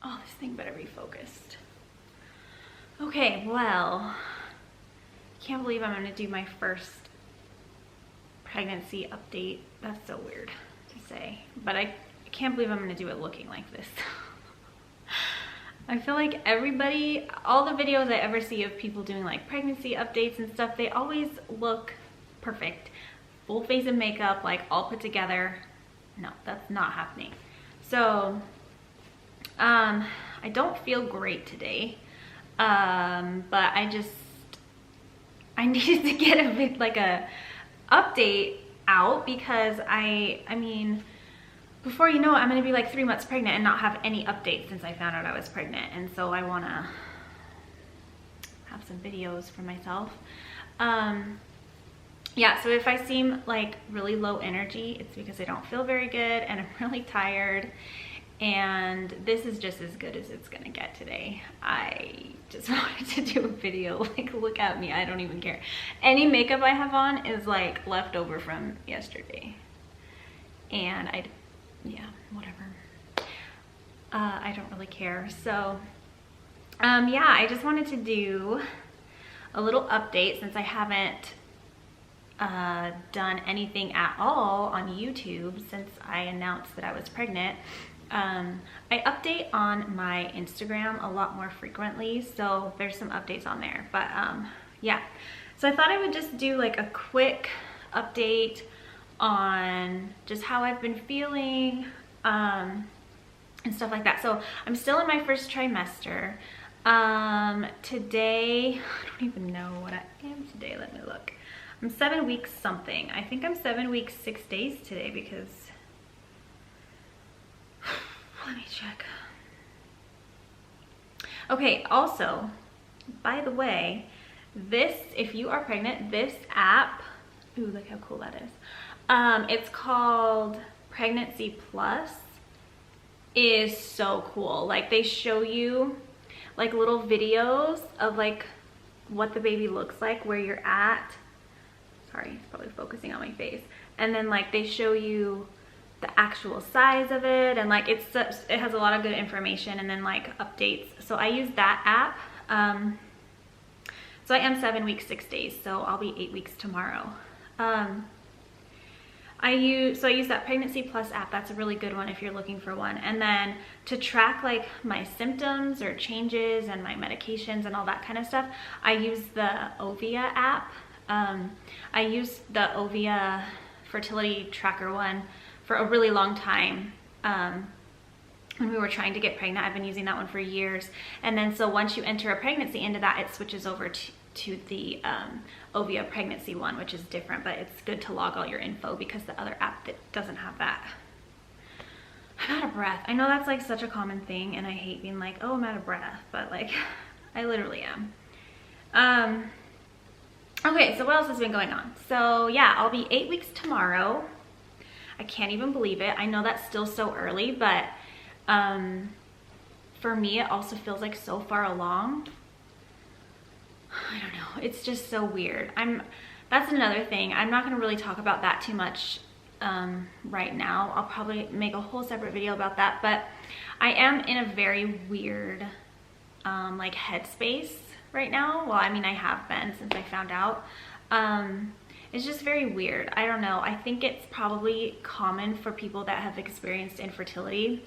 Oh, this thing better be focused. Okay, well, can't believe I'm gonna do my first pregnancy update. That's so weird to say, but I can't believe I'm gonna do it looking like this. I feel like everybody, all the videos I ever see of people doing like pregnancy updates and stuff, they always look perfect. Full face of makeup, like all put together. No, that's not happening. So, I don't feel great today. But I needed to get a bit like a update out because I mean, before you know it, I'm gonna be like 3 months pregnant and not have any updates since I found out I was pregnant. And so I wanna have some videos for myself. Yeah, so if I seem like really low energy, it's because I don't feel very good and I'm really tired. And this is just as good as it's gonna get today. I just wanted to do a video, like look at me, I don't even care. Any makeup I have on is like leftover from yesterday. And yeah, whatever. I don't really care. So, yeah, I just wanted to do a little update since I haven't done anything at all on YouTube since I announced that I was pregnant. I update on my Instagram a lot more frequently, so there's some updates on there. But yeah, so I thought I would just do like a quick update on just how I've been feeling and stuff like that. So I'm still in my first trimester. Today, I don't even know what I am today. Let me look. I'm 7 weeks something. I think I'm 7 weeks 6 days today because let me check. Okay, also, by the way, this, if you are pregnant, this app, ooh, look how cool that is. It's called Pregnancy Plus, is so cool. Like they show you like little videos of like what the baby looks like, where you're at. Sorry, it's probably focusing on my face. And then like they show you the actual size of it, and like it has a lot of good information, and then like updates. So I use that app. So I am 7 weeks 6 days, so I'll be 8 weeks tomorrow. I use that Pregnancy Plus app. That's a really good one if you're looking for one. And then to track like my symptoms or changes and my medications and all that kind of stuff, I use the Ovia app. I used the Ovia fertility tracker one for a really long time. When we were trying to get pregnant, I've been using that one for years. And then so once you enter a pregnancy into that, it switches over to the Ovia pregnancy one, which is different, but it's good to log all your info because the other app that doesn't have that. I'm out of breath. I know that's like such a common thing, and I hate being like, oh, I'm out of breath, but like I literally am. Okay, so what else has been going on? So yeah, I'll be 8 weeks tomorrow. I can't even believe it. I know that's still so early, but for me, it also feels like so far along. I don't know. It's just so weird. That's another thing. I'm not going to really talk about that too much right now. I'll probably make a whole separate video about that, but I am in a very weird like headspace right now. Well, I mean, I have been since I found out. It's just very weird. I don't know. I think it's probably common for people that have experienced infertility.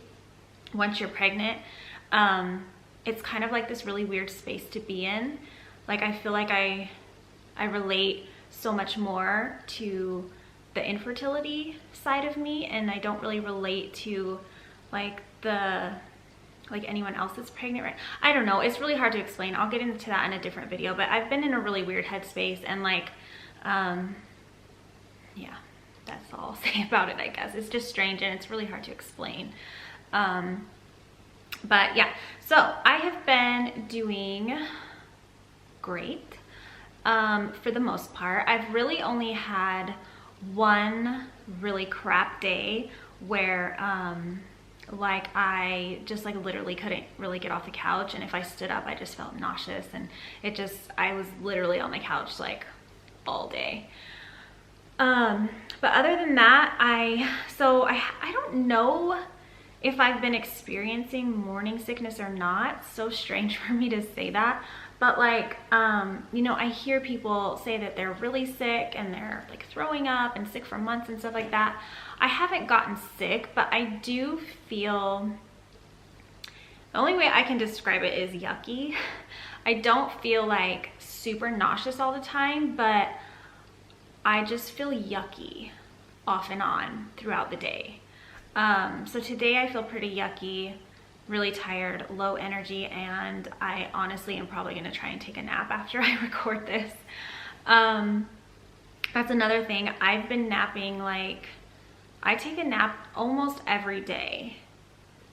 Once you're pregnant, it's kind of like this really weird space to be in. Like I feel like I relate so much more to the infertility side of me, and I don't really relate to like anyone else that's pregnant, right? I don't know. It's really hard to explain. I'll get into that in a different video, but I've been in a really weird headspace, and like yeah, that's all I'll say about it, I guess. It's just strange and it's really hard to explain. But yeah, so I have been doing great for the most part. I've really only had one really crap day where like I just like literally couldn't really get off the couch, and if I stood up I just felt nauseous, and I was literally on the couch like all day. But other than that, I don't know if I've been experiencing morning sickness or not. So strange for me to say that, but like, you know, I hear people say that they're really sick and they're like throwing up and sick for months and stuff like that. I haven't gotten sick, but I do feel, the only way I can describe it is yucky. I don't feel like super nauseous all the time, but I just feel yucky off and on throughout the day. So today I feel pretty yucky, really tired, low energy, and I honestly am probably gonna try and take a nap after I record this. That's another thing. I've been napping, like, I take a nap almost every day,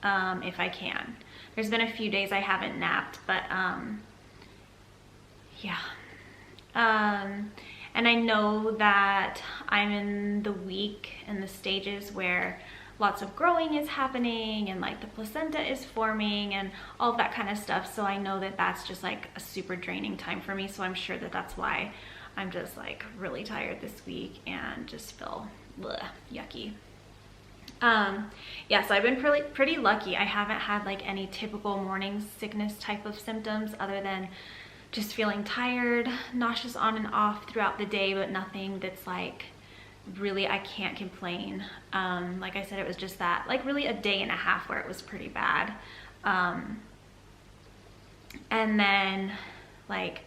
if I can. There's been a few days I haven't napped, but yeah. And I know that I'm in the week and the stages where lots of growing is happening and like the placenta is forming and all of that kind of stuff. So I know that that's just like a super draining time for me. So I'm sure that that's why I'm just like really tired this week and just feel yucky. Yeah, so I've been pretty lucky. I haven't had like any typical morning sickness type of symptoms other than just feeling tired, nauseous on and off throughout the day, but nothing that's like really, I can't complain. Like I said, it was just that like really a day and a half where it was pretty bad. And then like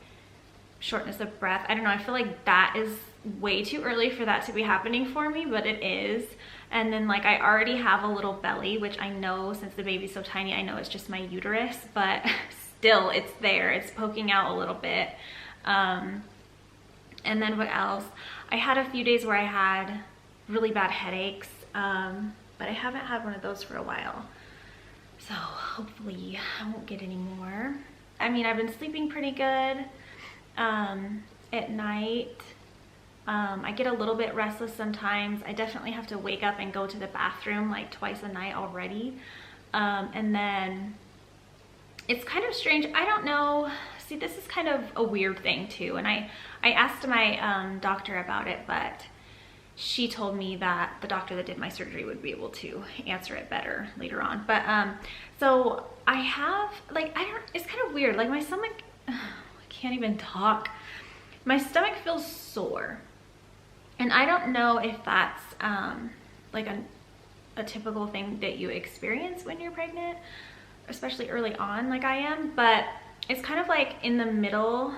shortness of breath. I don't know, I feel like that is way too early for that to be happening for me, but it is. And then like I already have a little belly, which I know since the baby's so tiny, I know it's just my uterus, but still it's there, it's poking out a little bit. And then what else? I had a few days where I had really bad headaches, but I haven't had one of those for a while. So hopefully I won't get any more. I mean, I've been sleeping pretty good at night. I get a little bit restless sometimes. I definitely have to wake up and go to the bathroom like twice a night already. And then it's kind of strange. I don't know. See, this is kind of a weird thing too. And I asked my doctor about it, but she told me that the doctor that did my surgery would be able to answer it better later on. But so I have like, it's kind of weird. Like my stomach, I can't even talk. My stomach feels sore. And I don't know if that's like a typical thing that you experience when you're pregnant, especially early on like I am, but it's kind of like in the middle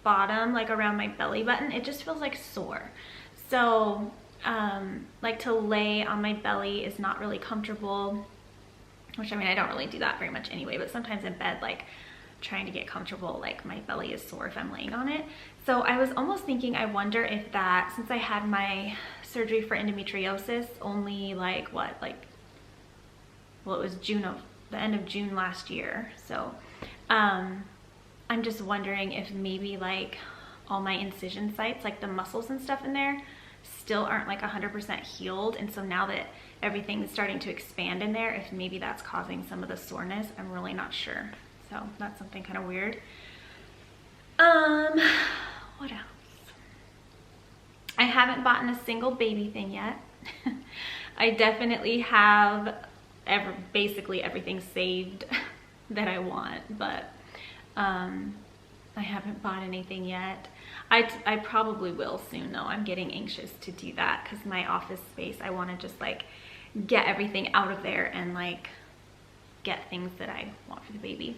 bottom, like around my belly button. It just feels like sore. So like to lay on my belly is not really comfortable, which I mean, I don't really do that very much anyway, but sometimes in bed, like trying to get comfortable, like my belly is sore if I'm laying on it. So I was almost thinking, I wonder if that, since I had my surgery for endometriosis only like what, like, well, it was the end of June last year. So I'm just wondering if maybe like all my incision sites, like the muscles and stuff in there still aren't like 100% healed. And so now that everything is starting to expand in there, if maybe that's causing some of the soreness, I'm really not sure. So that's something kind of weird. What else? I haven't bought a single baby thing yet. I definitely have basically everything saved that I want, but I haven't bought anything yet. I probably will soon though. I'm getting anxious to do that because my office space, I want to just like get everything out of there and like get things that I want for the baby.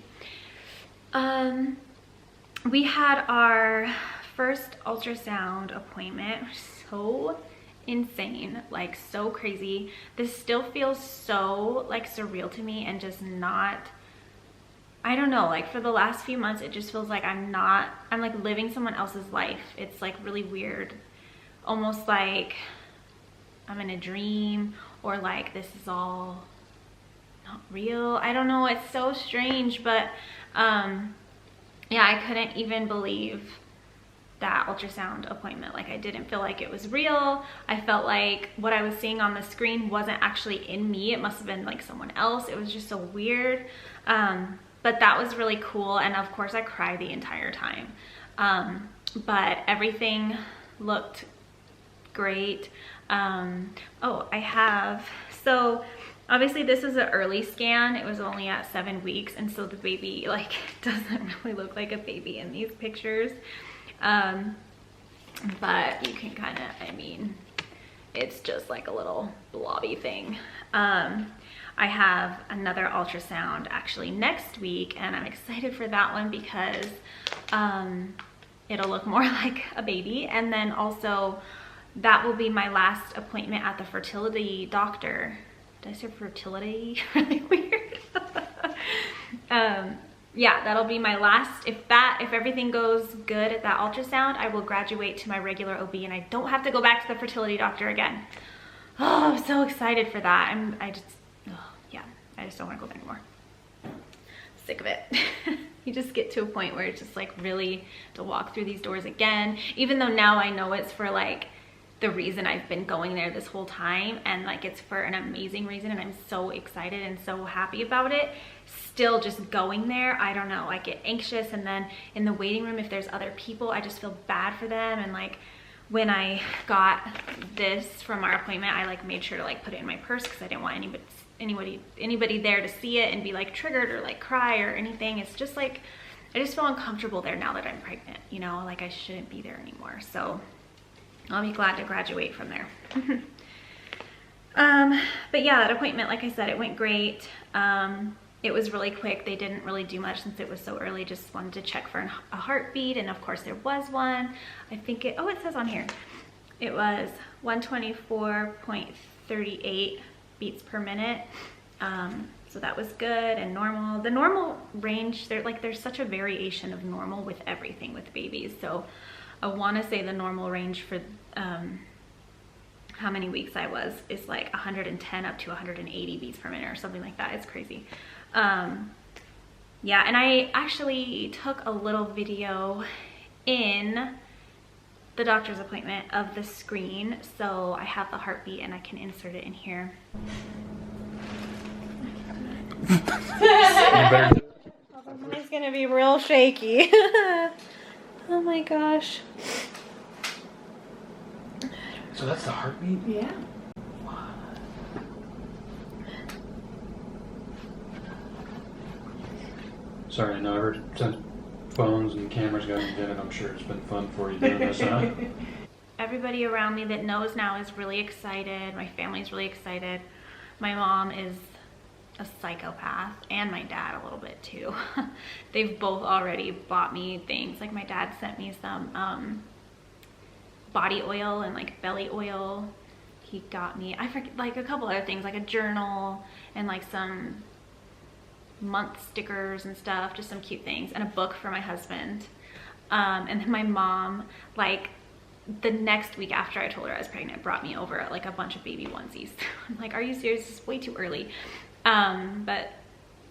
We had our first ultrasound appointment. So insane, like so crazy. This still feels so like surreal to me and just not, I don't know, like for the last few months it just feels like I'm like living someone else's life. It's like really weird, almost like I'm in a dream, or like this is all not real. I don't know, it's so strange, but yeah, I couldn't even believe that ultrasound appointment. Like I didn't feel like it was real. I felt like what I was seeing on the screen wasn't actually in me. It must have been like someone else. It was just so weird. But that was really cool. And of course I cried the entire time. But everything looked great. Oh, I have, so Obviously this was an early scan. It was only at 7 weeks, and so the baby like doesn't really look like a baby in these pictures. But you can kind of, I mean, it's just like a little blobby thing. I have another ultrasound actually next week, and I'm excited for that one because it'll look more like a baby. And then also that will be my last appointment at the fertility doctor. Did I say fertility? Really weird. Yeah, that'll be my last. If everything goes good at that ultrasound, I will graduate to my regular OB and I don't have to go back to the fertility doctor again. Oh, I'm so excited for that. I just don't want to go there anymore. Sick of it. You just get to a point where it's just like really to walk through these doors again, even though now I know it's for like the reason I've been going there this whole time, and like it's for an amazing reason, and I'm so excited and so happy about it. Still just going there, I don't know, I get anxious, and then in the waiting room if there's other people, I just feel bad for them. And like when I got this from our appointment, I like made sure to like put it in my purse because I didn't want anybody there to see it and be like triggered or like cry or anything. It's just like I just feel uncomfortable there now that I'm pregnant, you know, like I shouldn't be there anymore. So I'll be glad to graduate from there. But yeah, that appointment, like I said, it went great. It was really quick. They didn't really do much since it was so early. Just wanted to check for a heartbeat, and of course there was one. I think it says on here, it was 124.38 beats per minute. So that was good and normal. The normal range, there's such a variation of normal with everything with babies. So I want to say the normal range for how many weeks I was is like 110 up to 180 beats per minute or something like that. It's crazy. Yeah, and I actually took a little video in the doctor's appointment of the screen, so I have the heartbeat and I can insert it in here. Mine's gonna be real shaky. Oh my gosh. So that's the heartbeat? Yeah. Sorry, I know I heard since phones and cameras got invented, I'm sure it's been fun for you doing this, huh? Everybody around me that knows now is really excited. My family's really excited. My mom is a psychopath, and my dad a little bit too. They've both already bought me things. Like my dad sent me some body oil and like belly oil. He got me, I forget, like a couple other things, like a journal and like some month stickers and stuff, just some cute things, and a book for my husband. And then my mom, like the next week after I told her I was pregnant, brought me over like a bunch of baby onesies. I'm like, are you serious? It's way too early. But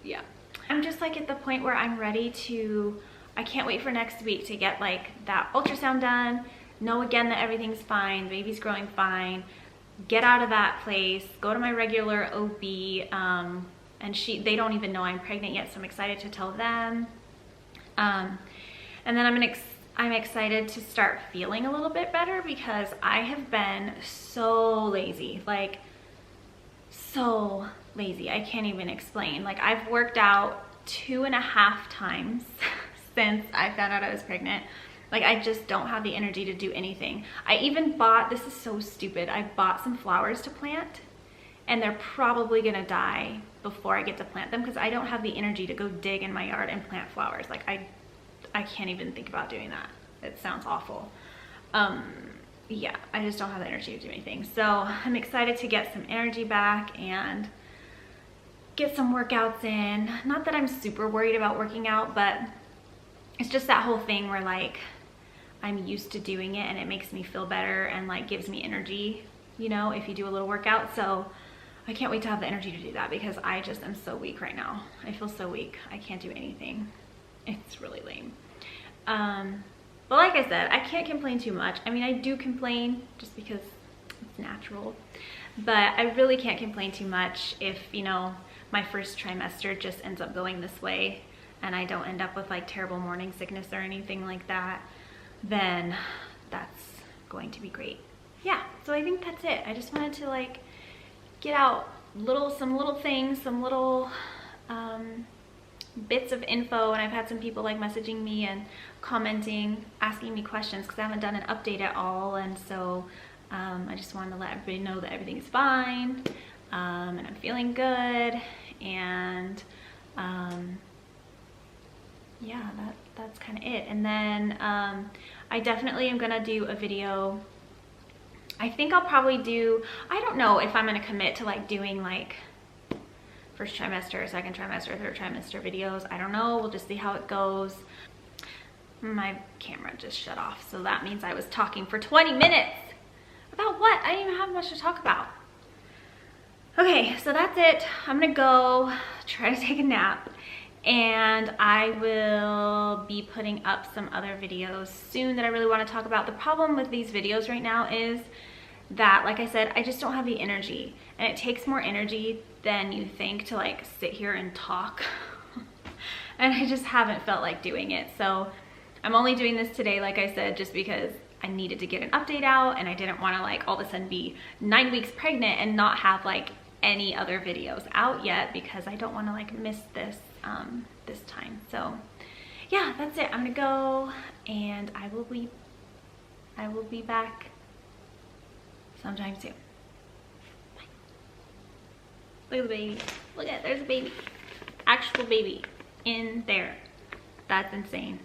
yeah, I'm just like at the point where I'm ready to, I can't wait for next week to get like that ultrasound done, know again that everything's fine, baby's growing fine, get out of that place, go to my regular OB, and they don't even know I'm pregnant yet, so I'm excited to tell them. And then I'm excited to start feeling a little bit better because I have been so lazy, like so lazy. I can't even explain. Like I've worked out 2.5 times since I found out I was pregnant. Like I just don't have the energy to do anything. I even bought, this is so stupid, I bought some flowers to plant, and they're probably gonna die before I get to plant them because I don't have the energy to go dig in my yard and plant flowers. Like I can't even think about doing that. It sounds awful. Yeah, I just don't have the energy to do anything. So I'm excited to get some energy back and get some workouts in. Not that I'm super worried about working out, but it's just that whole thing where like I'm used to doing it and it makes me feel better and like gives me energy, you know, if you do a little workout. So I can't wait to have the energy to do that because I just am so weak right now. I feel so weak. I can't do anything. It's really lame. But like I said, I can't complain too much. I mean, I do complain just because it's natural, but I really can't complain too much if, you know, my first trimester just ends up going this way and I don't end up with like terrible morning sickness or anything like that, then that's going to be great. Yeah, so I think that's it. I just wanted to like get out some little things, some little bits of info, and I've had some people like messaging me and commenting, asking me questions because I haven't done an update at all, and so I just wanted to let everybody know that everything's fine, and I'm feeling good, and yeah, that's kind of it. And then I definitely am gonna do a video. I think I'll probably do, I don't know if I'm gonna commit to like doing like first trimester, second trimester, third trimester videos. I don't know, we'll just see how it goes. My camera just shut off, so that means I was talking for 20 minutes. About what? I didn't even have much to talk about. Okay, so that's it. I'm gonna go try to take a nap, and I will be putting up some other videos soon that I really want to talk about. The problem with these videos right now is that, like I said, I just don't have the energy, and it takes more energy than you think to like sit here and talk. And I just haven't felt like doing it. So I'm only doing this today, like I said, just because I needed to get an update out, and I didn't want to like all of a sudden be 9 weeks pregnant and not have like any other videos out yet, because I don't want to like miss this this time. So yeah, that's it. I'm gonna go, and I will be back sometime soon. Bye. Look at the baby. Look at, there's a baby. Actual baby in there. That's insane.